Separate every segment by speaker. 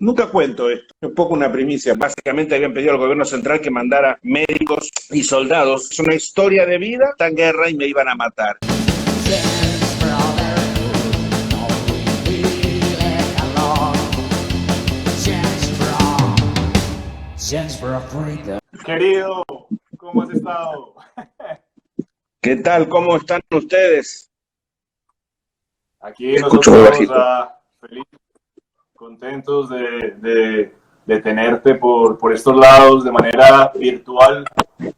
Speaker 1: Nunca cuento esto, es un poco una primicia. Básicamente habían pedido al gobierno central que mandara médicos y soldados. Es una historia de vida, está en guerra y me iban a matar.
Speaker 2: Querido, ¿cómo has estado?
Speaker 1: ¿Qué tal? ¿Cómo están ustedes?
Speaker 2: Aquí
Speaker 1: Escucho muy
Speaker 2: nosotros
Speaker 1: bajito.
Speaker 2: felices, contentos de tenerte por estos lados de manera virtual,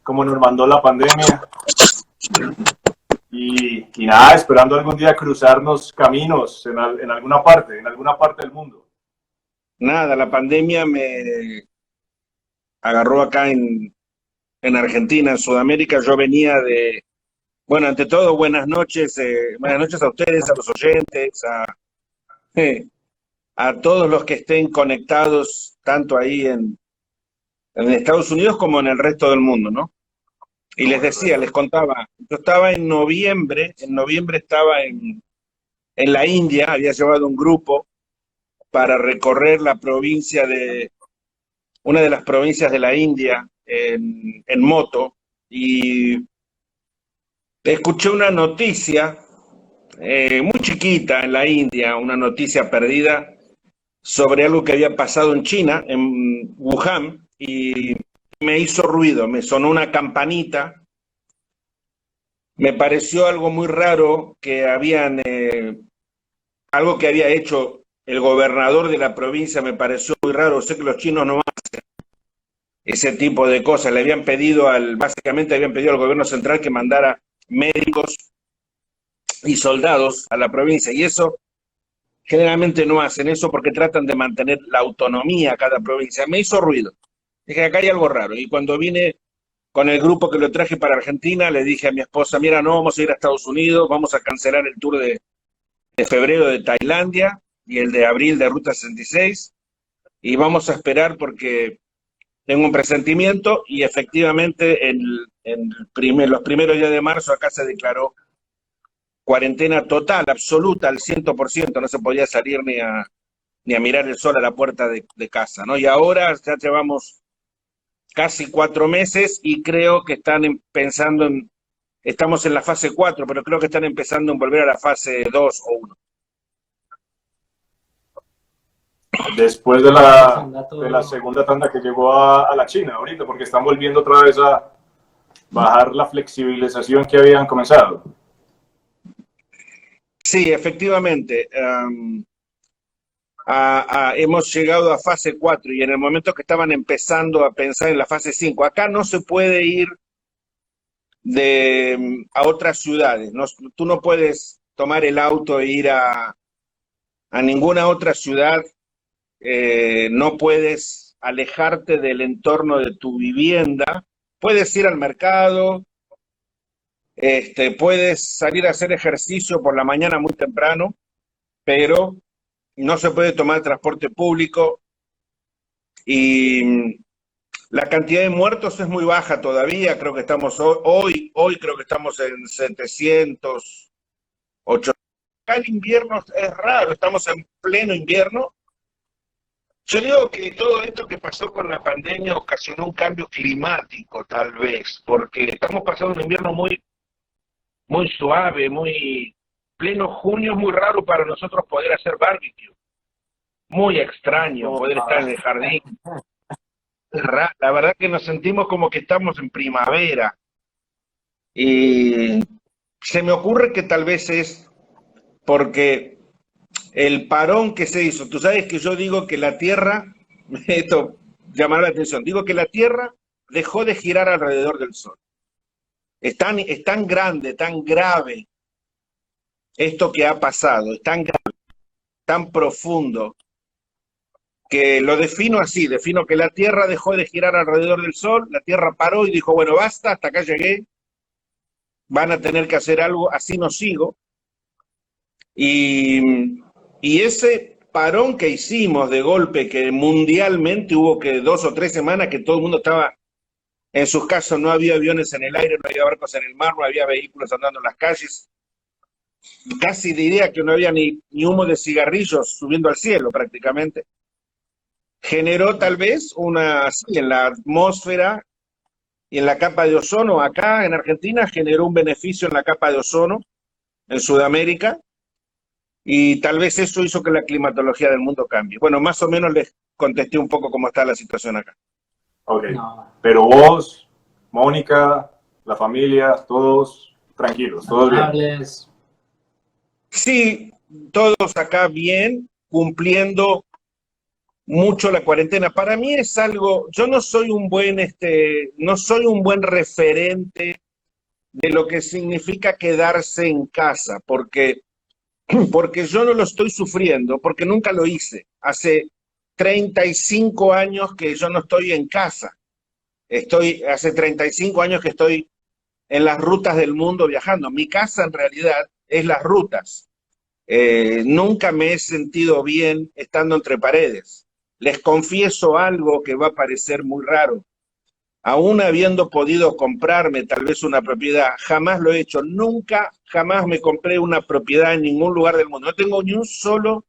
Speaker 2: como nos mandó la pandemia. Y nada, esperando algún día cruzarnos caminos en alguna parte del mundo.
Speaker 1: Nada, la pandemia me agarró acá en Argentina, en Sudamérica. Yo venía de, bueno, ante todo, buenas noches a ustedes, a los oyentes, eh, a todos los que estén conectados, tanto ahí en Estados Unidos como en el resto del mundo, ¿no? Y
Speaker 2: Como
Speaker 1: les
Speaker 2: en el
Speaker 1: decía,
Speaker 2: resto
Speaker 1: les
Speaker 2: del mundo.
Speaker 1: contaba, yo estaba en noviembre estaba en la India, había llevado un grupo para recorrer la provincia una de las provincias de la India en moto, y escuché una noticia muy chiquita en la India, una noticia perdida sobre algo que había pasado en China, en Wuhan, y me hizo ruido, me sonó una campanita. Me pareció algo muy raro que algo que había hecho el gobernador de la provincia, me pareció muy raro. Sé que los chinos no hacen ese tipo de cosas. Básicamente habían pedido al gobierno central que mandara médicos y soldados a la provincia. Y eso generalmente no hacen eso porque tratan de mantener la autonomía a cada provincia. Me hizo ruido. Dije, acá hay algo raro. Y cuando vine con el grupo que lo traje para Argentina, le dije a mi esposa, mira, no vamos a ir a Estados Unidos, vamos a cancelar el tour de febrero de Tailandia y el de abril de Ruta 66 y vamos a esperar porque tengo un presentimiento y efectivamente los primeros días de marzo acá se declaró cuarentena total, absoluta, al 100%, no se podía salir ni a mirar el sol a la puerta de casa, ¿no? Y ahora ya llevamos casi 4 meses y creo que estamos en la fase 4, pero creo que están empezando en volver a la fase 2 o 1.
Speaker 2: Después de la segunda tanda que llegó a la China ahorita, porque están volviendo otra vez a bajar la flexibilización que habían comenzado.
Speaker 1: Sí, efectivamente. Hemos llegado a fase 4 y en el momento que estaban empezando a pensar en la fase 5, acá no se puede ir a otras ciudades. No, tú no puedes tomar el auto e ir a ninguna otra ciudad, no puedes alejarte del entorno de tu vivienda, puedes ir al mercado, puedes salir a hacer ejercicio por la mañana muy temprano, pero no se puede tomar transporte público y la cantidad de muertos es muy baja todavía, creo que estamos hoy creo que estamos en 700, 800. Acá el invierno es raro, estamos en pleno invierno. Yo digo que todo esto que pasó con la pandemia ocasionó un cambio climático, tal vez, porque estamos pasando un invierno muy suave, muy pleno junio, es muy raro para nosotros poder hacer barbecue, muy extraño
Speaker 2: Oh,
Speaker 1: poder estar en el jardín. La verdad que nos sentimos como que estamos en primavera y se me ocurre que tal vez es porque el parón que se hizo, tú sabes que yo digo que la Tierra, esto llamará la atención, digo que la Tierra dejó de girar alrededor del Sol. Es tan grande, tan grave esto que ha pasado, es tan grave, tan profundo, que lo defino así, defino que la Tierra dejó de girar alrededor del Sol, la Tierra paró y dijo, bueno, basta, hasta acá llegué, van a tener que hacer algo, así no sigo. Y, y ese parón que hicimos de golpe, que mundialmente hubo que 2 o 3 semanas que todo el mundo estaba en sus casas, no había aviones en el aire, no había barcos en el mar, no había vehículos andando en las calles, casi diría que no había ni humo de cigarrillos subiendo al cielo prácticamente. generó tal vez sí, en la atmósfera y en la capa de ozono. Acá en Argentina generó un beneficio en la capa de ozono, en Sudamérica, y tal vez eso hizo que la climatología del mundo cambie. Bueno, más o menos les contesté un poco cómo está la situación acá.
Speaker 2: Ok, pero vos, Mónica, la familia, todos tranquilos, todos bien.
Speaker 1: Sí, todos acá bien, cumpliendo mucho la cuarentena. Para mí es algo, yo no soy un buen, no soy un buen referente de lo que significa quedarse en casa, porque yo no lo estoy sufriendo, porque nunca lo hice. Hace 35 años que yo no estoy en casa. Hace 35 años que estoy en las rutas del mundo viajando. Mi casa en realidad es las rutas. Nunca me he sentido bien estando entre paredes. Les confieso algo que va a parecer muy raro. Aún habiendo podido comprarme tal vez una propiedad, jamás lo he hecho. Nunca, jamás me compré una propiedad en ningún lugar del mundo. No tengo ni un solo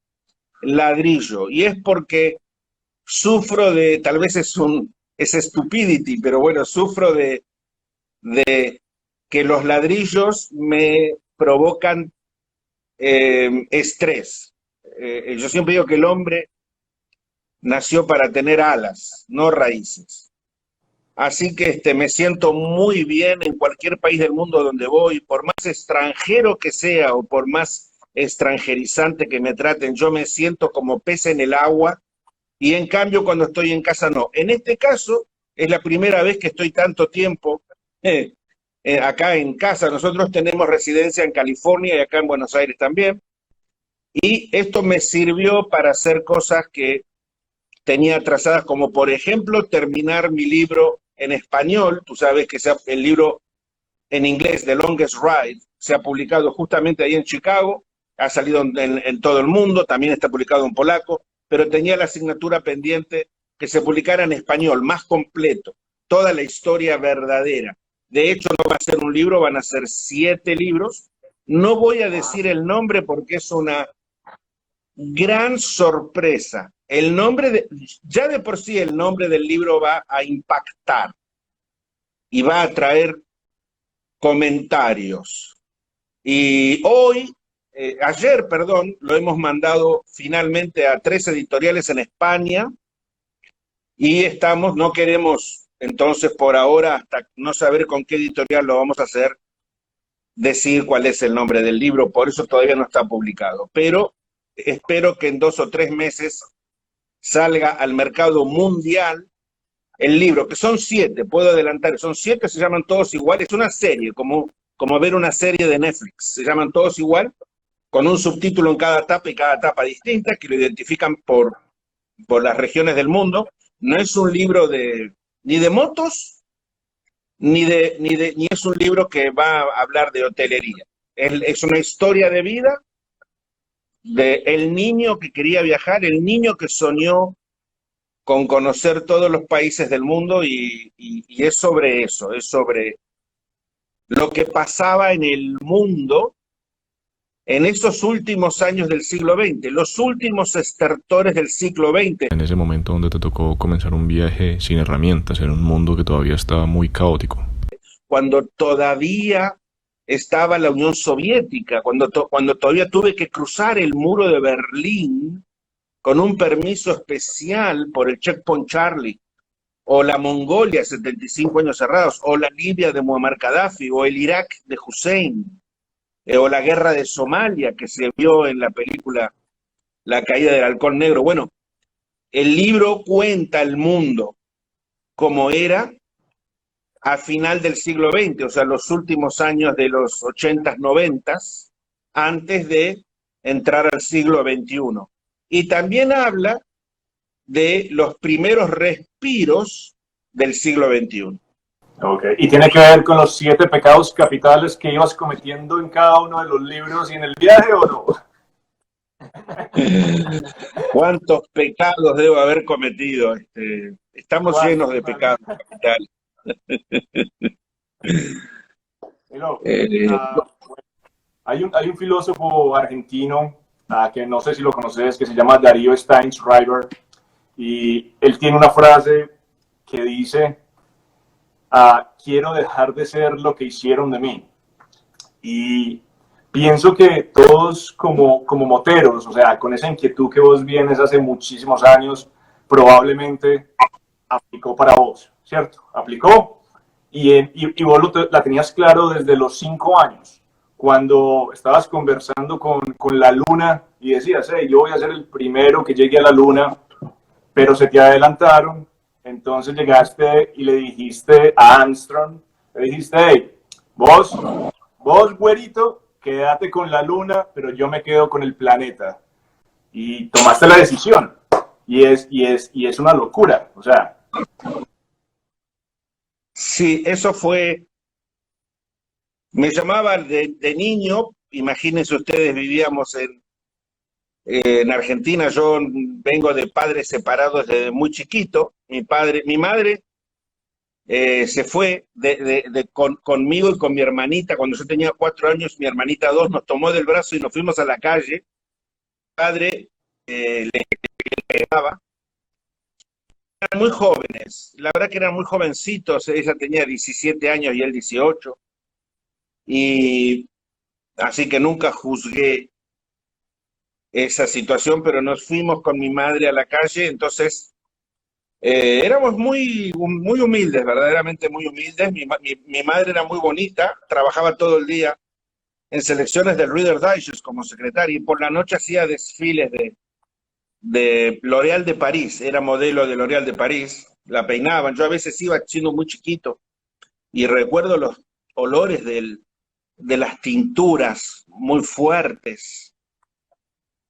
Speaker 1: ladrillo. Y es porque sufro de, tal vez es stupidity, pero bueno, sufro de que los ladrillos me provocan estrés. Yo siempre digo que el hombre nació para tener alas, no raíces. Así que me siento muy bien en cualquier país del mundo donde voy, por más extranjero que sea o por más extranjerizante que me traten, yo me siento como pez en el agua, y en cambio cuando estoy en casa no. En este caso es la primera vez que estoy tanto tiempo acá en casa. Nosotros tenemos residencia en California y acá en Buenos Aires también, y esto me sirvió para hacer cosas que tenía trazadas, como por ejemplo terminar mi libro en español. Tú sabes que el libro en inglés, The Longest Ride, se ha publicado justamente ahí en Chicago, ha salido en todo el mundo, también está publicado en polaco, pero tenía la asignatura pendiente que se publicara en español, más completo, toda la historia verdadera. De hecho, no va a ser un libro, van a ser 7 libros. No voy a decir el nombre porque es una gran sorpresa. Ya de por sí el nombre del libro va a impactar y va a traer comentarios. Y ayer, perdón, lo hemos mandado finalmente a 3 editoriales en España, y no queremos, entonces por ahora, hasta no saber con qué editorial lo vamos a hacer, decir cuál es el nombre del libro, por eso todavía no está publicado. Pero espero que en 2 o 3 meses salga al mercado mundial el libro, que son 7, puedo adelantar, son 7, se llaman todos iguales, es una serie, como ver una serie de Netflix, se llaman todos igual, con un subtítulo en cada tapa y cada tapa distinta, que lo identifican por las regiones del mundo. No es un libro ni de motos, ni es un libro que va a hablar de hotelería. Es una historia de vida de el niño que quería viajar, el niño que soñó con conocer todos los países del mundo, y es sobre eso, es sobre lo que pasaba en el mundo en esos últimos años del siglo XX, los últimos estertores del siglo XX.
Speaker 3: En ese momento donde te tocó comenzar un viaje sin herramientas, en un mundo que todavía estaba muy caótico.
Speaker 1: Cuando todavía estaba la Unión Soviética, cuando todavía tuve que cruzar el muro de Berlín con un permiso especial por el Checkpoint Charlie, o la Mongolia, 75 años cerrados, o la Libia de Muammar Gaddafi, o el Irak de Hussein, o la guerra de Somalia, que se vio en la película La caída del halcón negro. Bueno, el libro cuenta el mundo como era a final del siglo XX, o sea, los últimos años de los 80s, 90s, antes de entrar al siglo XXI. Y también habla de los primeros respiros del siglo XXI.
Speaker 2: Ok, ¿y tiene que ver con los 7 pecados capitales que ibas cometiendo en cada uno de los libros y en el viaje o no?
Speaker 1: ¿Cuántos pecados debo haber cometido? Estamos llenos de pecados capitales.
Speaker 2: Hay un filósofo argentino que no sé si lo conoces, que se llama Darío Steinschreiber, Y él tiene una frase que dice, quiero dejar de ser lo que hicieron de mí. Y pienso que todos como moteros, o sea, con esa inquietud que vos vienes hace muchísimos años, probablemente aplicó para vos, ¿cierto? Aplicó y vos la tenías claro desde los 5 años, cuando estabas conversando con la luna y decías, hey, yo voy a ser el primero que llegue a la luna, pero se te adelantaron, entonces llegaste y le dijiste a Armstrong, le dijiste, hey, vos, güerito, quédate con la luna, pero yo me quedo con el planeta. Y tomaste la decisión. Y es una locura. O sea.
Speaker 1: Sí, eso fue, me llamaba de niño, imagínense ustedes, vivíamos en Argentina, yo vengo de padres separados desde muy chiquito, mi madre se fue conmigo y con mi hermanita, cuando yo tenía 4 años, mi hermanita 2, nos tomó del brazo y nos fuimos a la calle. Mi padre le pegaba, eran muy jóvenes, la verdad que eran muy jovencitos, ella tenía 17 años y él 18, y así que nunca juzgué esa situación, pero nos fuimos con mi madre a la calle, entonces éramos muy humildes, verdaderamente muy humildes. Mi madre era muy bonita, trabajaba todo el día en selecciones del Reader Digest como secretaria y por la noche hacía desfiles de L'Oréal de París, era modelo de L'Oréal de París, la peinaban. Yo a veces iba siendo muy chiquito y recuerdo los olores de las tinturas muy fuertes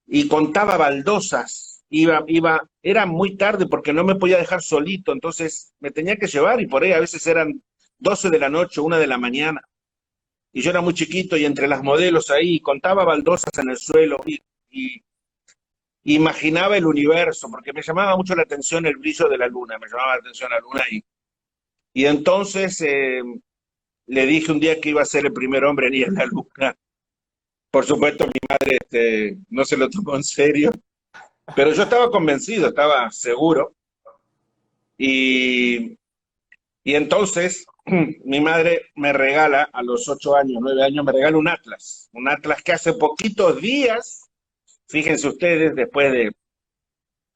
Speaker 1: y contaba baldosas. Era muy tarde porque no me podía dejar solito, entonces me tenía que llevar y por ahí a veces eran 12 de la noche, 1 de la mañana. Y yo era muy chiquito y entre las modelos ahí contaba baldosas en el suelo y imaginaba el universo, porque me llamaba mucho la atención el brillo de la luna, me llamaba la atención la luna y entonces le dije un día que iba a ser el primer hombre en ir a la luna. Por supuesto, mi madre no se lo tomó en serio, pero yo estaba convencido, estaba seguro. Y, y entonces mi madre me regala a los 8 años, 9 años, me regala un atlas que hace poquitos días, fíjense ustedes, después de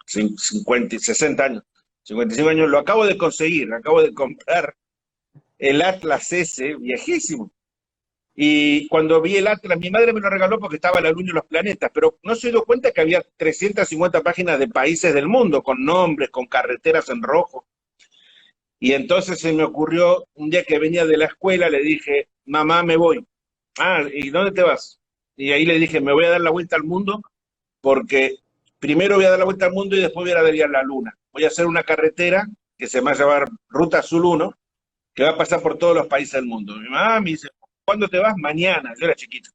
Speaker 1: 50 y 60 años, 55 años, lo acabo de conseguir, acabo de comprar el atlas ese, viejísimo. Y cuando vi el atlas, mi madre me lo regaló porque estaba la luna y los planetas, pero no se dio cuenta que había 350 páginas de países del mundo, con nombres, con carreteras en rojo. Y entonces se me ocurrió, un día que venía de la escuela, le dije, mamá, me voy. Ah, ¿y dónde te vas? Y ahí le dije, me voy a dar la vuelta al mundo, porque primero voy a dar la vuelta al mundo y después voy a ver a la luna. Voy a hacer una carretera que se va a llamar Ruta Azul 1, que va a pasar por todos los países del mundo. Mi mamá me dice, ¿cuándo te vas? Mañana. Yo era chiquito.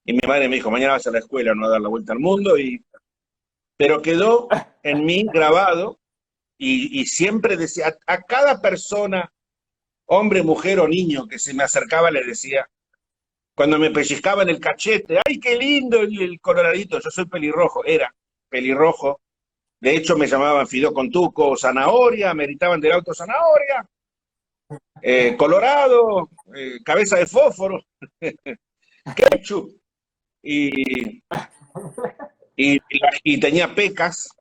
Speaker 1: Y mi madre me dijo, mañana vas a la escuela, no a dar la vuelta al mundo. Pero quedó en mí grabado y siempre decía, a cada persona, hombre, mujer o niño que se me acercaba, le decía, cuando me pellizcaban el cachete, ¡ay, qué lindo el coloradito! Yo soy pelirrojo, era pelirrojo. De hecho, me llamaban Fideo con Tuco, Zanahoria, me gritaban del auto Zanahoria, Colorado, cabeza de fósforo, ketchup. Y, y tenía pecas,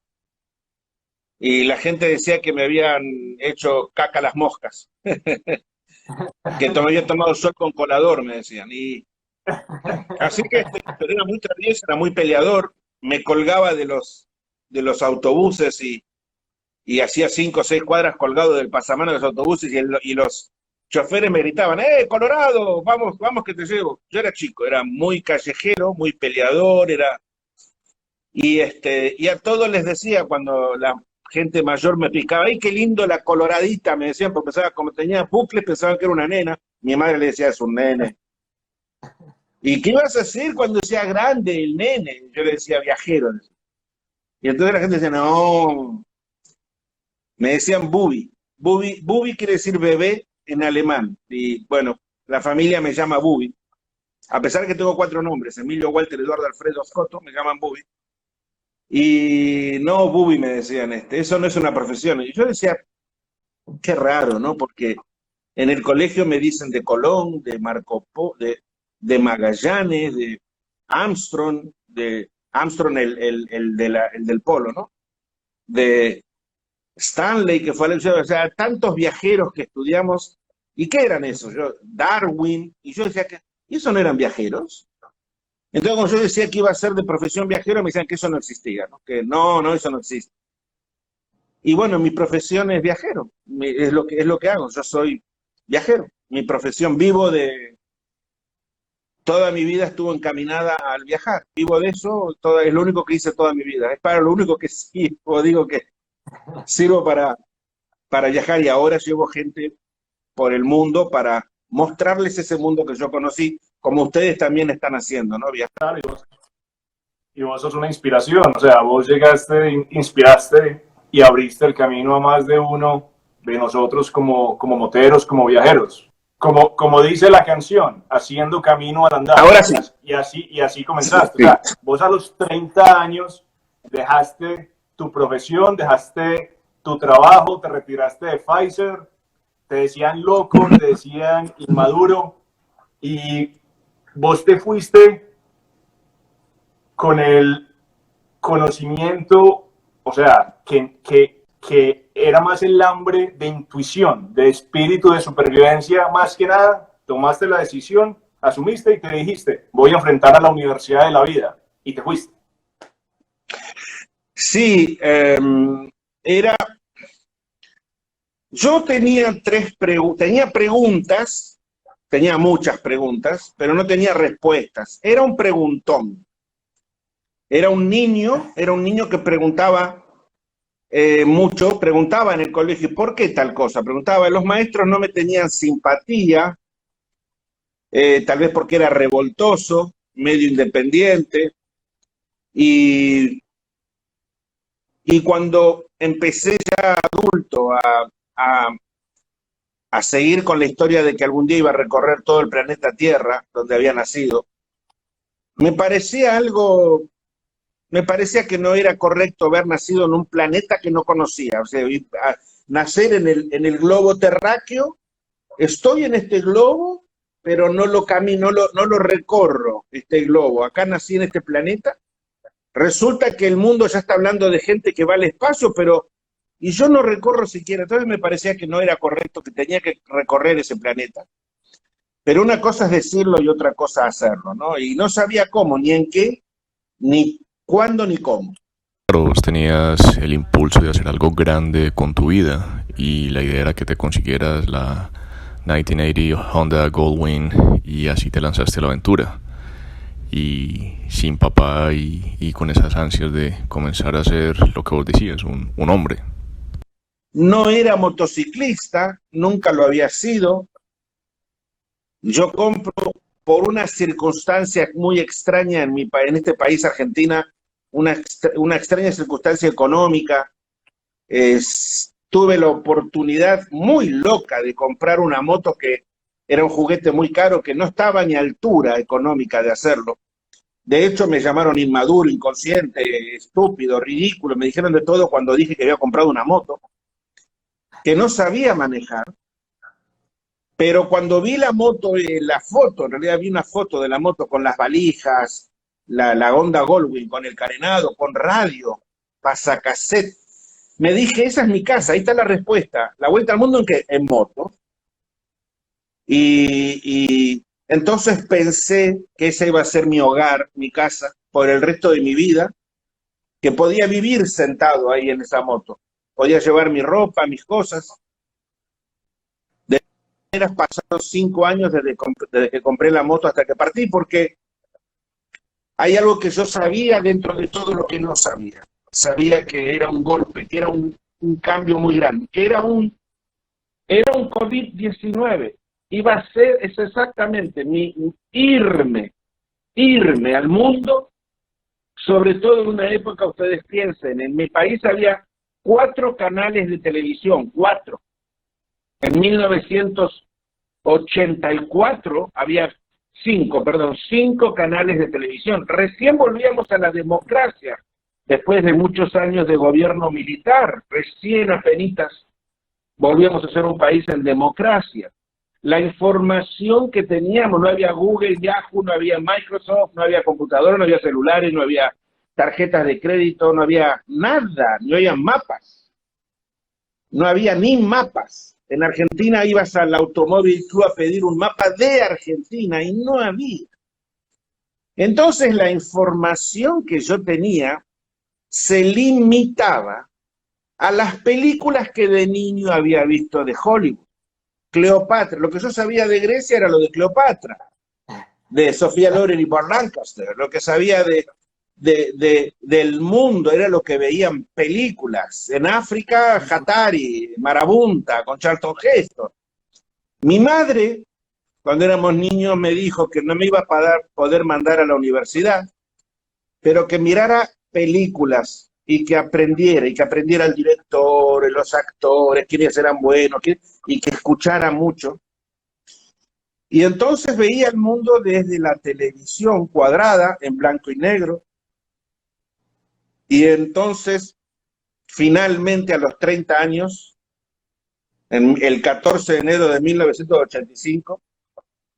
Speaker 1: y la gente decía que me habían hecho caca las moscas, que me había tomado sol con colador, me decían. Y así que pero era muy travieso, era muy peleador, me colgaba de los autobuses y hacía 5 o 6 cuadras colgado del pasamano de los autobuses y los choferes me gritaban, Colorado, vamos, vamos que te llevo. Yo era chico, era muy callejero, muy peleador, y a todos les decía cuando la gente mayor me picaba, ¡ay, qué lindo la coloradita! Me decían, porque pensaba, como tenía bucles, pensaban que era una nena. Mi madre le decía, es un nene. ¿Y qué ibas a hacer cuando sea grande el nene? Yo le decía, viajero. Y entonces la gente decía, no, me decían Bubi. Bubi quiere decir bebé en alemán. Y bueno, la familia me llama Bubi. A pesar que tengo 4 nombres, Emilio, Walter, Eduardo, Alfredo, Scotto, me llaman Bubi. Y no, Bubi, me decían, eso no es una profesión. Y yo decía, qué raro, ¿no? Porque en el colegio me dicen de Colón, de de Magallanes, de Armstrong el del Polo, ¿no? De Stanley, que fue o sea, tantos viajeros que estudiamos. ¿Y qué eran esos? Darwin, y yo decía que, ¿y eso no eran viajeros? Entonces, cuando yo decía que iba a ser de profesión viajero, me decían que eso no existía, ¿no? Que no, eso no existe. Y bueno, mi profesión es viajero, es lo que hago, yo soy viajero. Mi profesión, toda mi vida estuvo encaminada al viajar, vivo de eso, es lo único que hice toda mi vida, es para lo único que sirvo, digo que sirvo para viajar y ahora llevo gente por el mundo para mostrarles ese mundo que yo conocí, como ustedes también están haciendo, ¿no? Viajar.
Speaker 2: Y vos sos una inspiración, o sea, vos llegaste, inspiraste y abriste el camino a más de uno de nosotros como moteros, como viajeros. Como dice la canción, haciendo camino al andar.
Speaker 1: Ahora sí.
Speaker 2: Y así comenzaste. Sí. O sea, vos a los 30 años dejaste tu profesión, dejaste tu trabajo, te retiraste de Pfizer, te decían loco, te decían inmaduro, y vos te fuiste con el conocimiento, o sea, que era más el hambre de intuición, de espíritu de supervivencia, más que nada, tomaste la decisión, asumiste y te dijiste, voy a enfrentar a la universidad de la vida, y te fuiste.
Speaker 1: Sí, yo tenía tenía preguntas, tenía muchas preguntas, pero no tenía respuestas. Era un preguntón. Era un niño que preguntaba mucho, preguntaba en el colegio, ¿por qué tal cosa? Preguntaba, los maestros no me tenían simpatía, tal vez porque era revoltoso, medio independiente, y cuando empecé ya adulto a seguir con la historia de que algún día iba a recorrer todo el planeta Tierra, donde había nacido, me parecía que no era correcto haber nacido en un planeta que no conocía. O sea, nacer en el globo terráqueo, estoy en este globo, pero no lo camino, no lo recorro, este globo. Acá nací en este planeta. Resulta que el mundo ya está hablando de gente que va al espacio, y yo no recorro siquiera. Entonces me parecía que no era correcto, que tenía que recorrer ese planeta. Pero una cosa es decirlo y otra cosa hacerlo, ¿no? Y no sabía cómo, ni en qué, ni cuándo, ni cómo.
Speaker 3: Pero vos tenías el impulso de hacer algo grande con tu vida y la idea era que te consiguieras la 1980 Honda Goldwing y así te lanzaste a la aventura. Y sin papá y con esas ansias de comenzar a ser lo que vos decías, un hombre.
Speaker 1: No era motociclista, nunca lo había sido. Yo compro por una circunstancia muy extraña en este país, Argentina, una extraña circunstancia económica. Tuve la oportunidad muy loca de comprar una moto que era un juguete muy caro, que no estaba ni a altura económica de hacerlo. De hecho, me llamaron inmaduro, inconsciente, estúpido, ridículo. Me dijeron de todo cuando dije que había comprado una moto que no sabía manejar. Pero cuando vi la moto, la foto, en realidad vi una foto de la moto con las valijas, la Honda Goldwing, con el carenado, con radio, pasacassette, me dije, esa es mi casa, ahí está la respuesta. La vuelta al mundo, ¿en qué? En moto. Y entonces pensé que ese iba a ser mi hogar, mi casa, por el resto de mi vida, que podía vivir sentado ahí en esa moto. Podía llevar mi ropa, mis cosas. Pasaron 5 años desde que compré la moto hasta que partí, porque hay algo que yo sabía dentro de todo lo que no sabía. Sabía que era un golpe, que era un cambio muy grande, que era un COVID-19. Iba a ser eso exactamente, irme al mundo, sobre todo en una época, ustedes piensen, en mi país había 4 canales de televisión, 4. En 1984 había 5 canales de televisión. Recién volvíamos a la democracia después de muchos años de gobierno militar, recién apenitas volvíamos a ser un país en democracia. La información que teníamos, no había Google, Yahoo, no había Microsoft, no había computadoras, no había celulares, no había tarjetas de crédito, no había nada, no había mapas. No había ni mapas. En Argentina ibas al Automóvil Club a pedir un mapa de Argentina y no había. Entonces la información que yo tenía se limitaba a las películas que de niño había visto de Hollywood. Cleopatra, lo que yo sabía de Grecia era lo de Cleopatra, de Sofía Loren y Burt Lancaster, lo que sabía del mundo era lo que veían películas. En África, Hatari, Marabunta, con Charlton Heston. Mi madre, cuando éramos niños, me dijo que no me iba a poder mandar a la universidad, pero que mirara películas y que aprendiera el director, los actores, quiénes eran buenos, y que escuchara mucho. Y entonces veía el mundo desde la televisión cuadrada, en blanco y negro, y entonces, finalmente a los 30 años, el 14 de enero de 1985,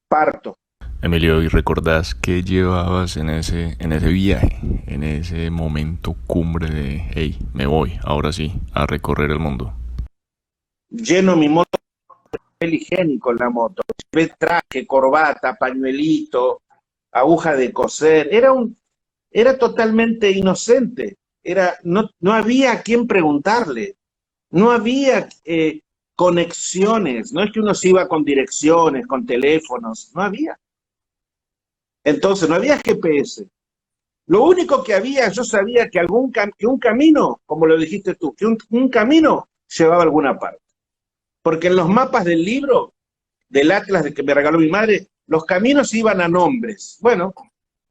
Speaker 1: parto.
Speaker 3: Emilio, ¿y recordás qué llevabas en ese viaje, en ese momento cumbre de, hey, me voy, ahora sí, a recorrer el mundo?
Speaker 1: Lleno mi moto de papel higiénico en la moto, llevé traje, corbata, pañuelito, aguja de coser, era totalmente inocente, no había a quién preguntarle, no había conexiones, no es que uno se iba con direcciones, con teléfonos, no había. Entonces no había GPS. Lo único que había, yo sabía que un camino, como lo dijiste tú, que un camino llevaba a alguna parte. Porque en los mapas del libro, del atlas de que me regaló mi madre, los caminos iban a nombres. Bueno,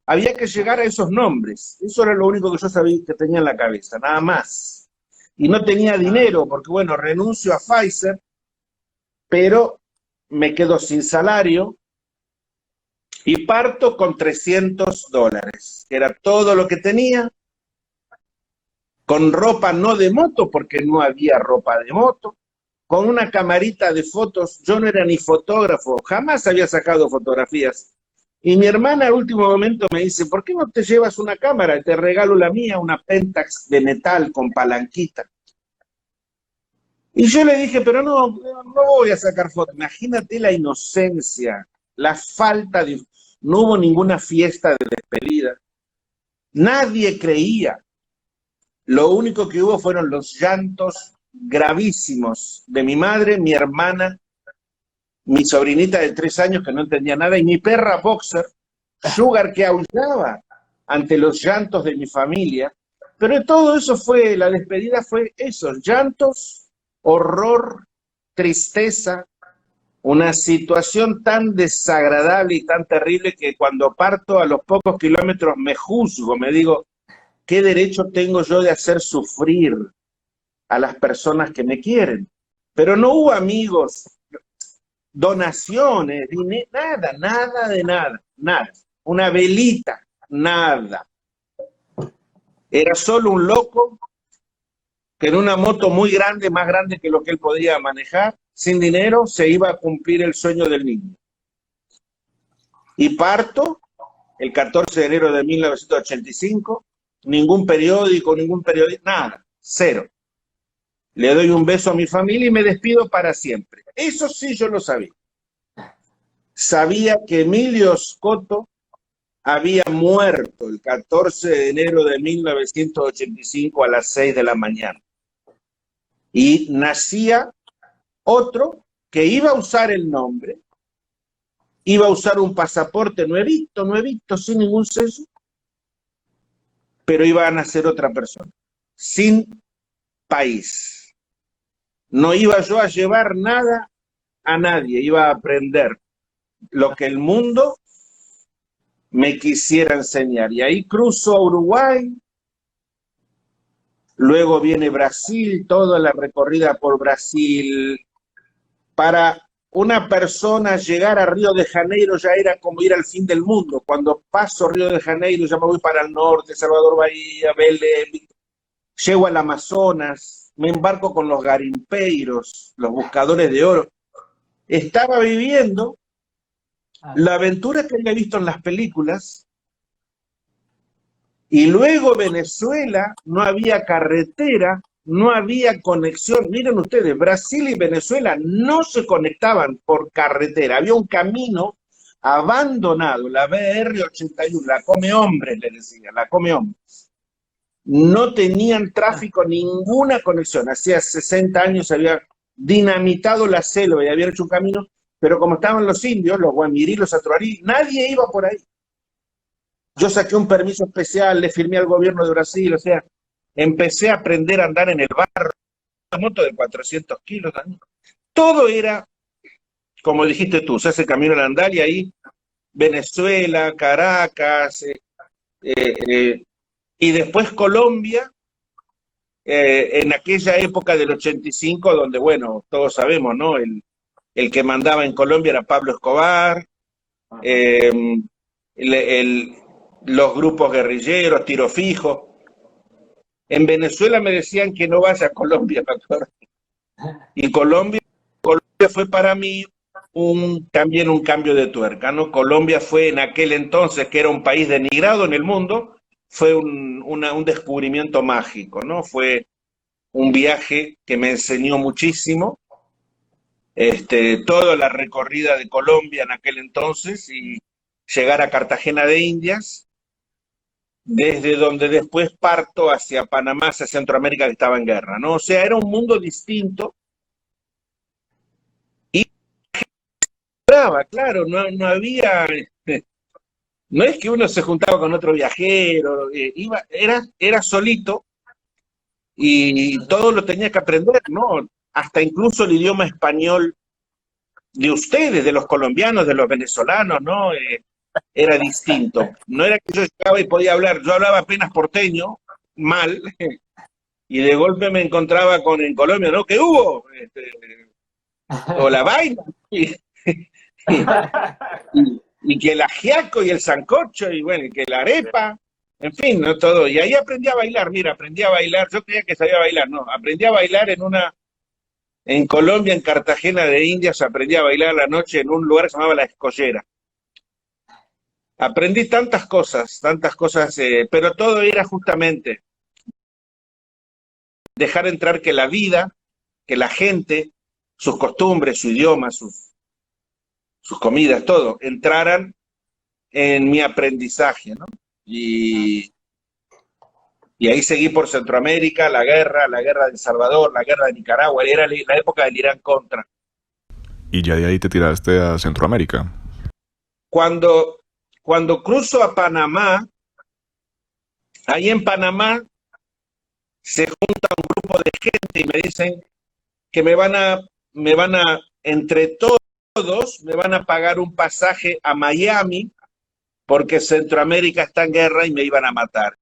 Speaker 1: había que llegar a esos nombres. Eso era lo único que yo sabía que tenía en la cabeza, nada más. Y no tenía dinero, porque bueno, renuncio a Pfizer, pero me quedo sin salario, y parto con $300, que era todo lo que tenía, con ropa no de moto, porque no había ropa de moto, con una camarita de fotos. Yo no era ni fotógrafo, jamás había sacado fotografías. Y mi hermana al último momento me dice, ¿por qué no te llevas una cámara? Te regalo la mía, una Pentax de metal con palanquita. Y yo le dije, pero no voy a sacar fotos. Imagínate la inocencia, la falta de... No hubo ninguna fiesta de despedida. Nadie creía. Lo único que hubo fueron los llantos gravísimos de mi madre, mi hermana, mi sobrinita de 3 años que no entendía nada, y mi perra Boxer, Sugar, que aullaba ante los llantos de mi familia. Pero todo eso fue, la despedida fue eso, llantos, horror, tristeza, una situación tan desagradable y tan terrible que cuando parto a los pocos kilómetros me juzgo, me digo, ¿qué derecho tengo yo de hacer sufrir a las personas que me quieren? Pero no hubo amigos, donaciones, nada de nada. Una velita, nada. Era solo un loco que en una moto muy grande, más grande que lo que él podía manejar, sin dinero, se iba a cumplir el sueño del niño. Y parto el 14 de enero de 1985, ningún periódico, nada, cero. Le doy un beso a mi familia y me despido para siempre. Eso sí yo lo sabía. Sabía que Emilio Scotto había muerto el 14 de enero de 1985 a las 6 de la mañana. Y nacía otro que iba a usar el nombre, iba a usar un pasaporte nuevito, sin ningún sello, pero iba a nacer otra persona, sin país. No iba yo a llevar nada a nadie, iba a aprender lo que el mundo me quisiera enseñar. Y ahí cruzo a Uruguay, luego viene Brasil, toda la recorrida por Brasil, para una persona llegar a Río de Janeiro ya era como ir al fin del mundo. Cuando paso Río de Janeiro ya me voy para el norte, Salvador Bahía, Belém, llego al Amazonas, me embarco con los garimpeiros, los buscadores de oro. Estaba viviendo la aventura que había visto en las películas, y luego Venezuela, no había carretera, no había conexión. Miren ustedes, Brasil y Venezuela no se conectaban por carretera, había un camino abandonado, la BR-81, la come hombres, le decía, la come hombres. No tenían tráfico, ninguna conexión. Hacía 60 años se había dinamitado la selva y había hecho un camino, pero como estaban los indios, los guamirí, los atuarí, nadie iba por ahí. Yo saqué un permiso especial, le firmé al gobierno de Brasil, o sea, empecé a aprender a andar en el barro, una moto de 400 kilos. Todo era, como dijiste tú, se hace camino al andar y ahí Venezuela, Caracas, y después Colombia, en aquella época del 85, donde, bueno, todos sabemos, ¿no? El que mandaba en Colombia era Pablo Escobar, los grupos guerrilleros, tiro fijo. En Venezuela me decían que no vaya a Colombia, me acuerdo. Y Colombia fue para mí también un cambio de tuerca, ¿no? Colombia fue en aquel entonces, que era un país denigrado en el mundo, fue un descubrimiento mágico, ¿no? Fue un viaje que me enseñó muchísimo, toda la recorrida de Colombia en aquel entonces y llegar a Cartagena de Indias, desde donde después parto hacia Panamá, hacia Centroamérica, que estaba en guerra, ¿no? O sea, era un mundo distinto. Y claro, no había, no es que uno se juntaba con otro viajero, era solito y todo lo tenía que aprender, ¿no? Hasta incluso el idioma español de ustedes, de los colombianos, de los venezolanos, ¿no? Era distinto. No era que yo llegaba y podía hablar, yo hablaba apenas porteño, mal, y de golpe me encontraba en Colombia, ¿no? ¿Qué hubo? O la vaina, y que el ajiaco y el sancocho, y bueno, y que la arepa, en fin, ¿no? Todo. Y ahí aprendí a bailar, mira, aprendí a bailar, yo creía que sabía bailar, no, aprendí a bailar en Colombia, en Cartagena de Indias, aprendí a bailar la noche en un lugar que se llamaba La Escollera. Aprendí tantas cosas, pero todo era justamente dejar entrar que la vida, que la gente, sus costumbres, su idioma, sus comidas, todo, entraran en mi aprendizaje, ¿no? Y ahí seguí por Centroamérica, la guerra de El Salvador, la guerra de Nicaragua, era la época del Irán Contra.
Speaker 3: ¿Y ya de ahí te tiraste a Centroamérica?
Speaker 1: Cuando cruzo a Panamá, ahí en Panamá se junta un grupo de gente y me dicen que me van a, entre todos, me van a pagar un pasaje a Miami porque Centroamérica está en guerra y me iban a matar.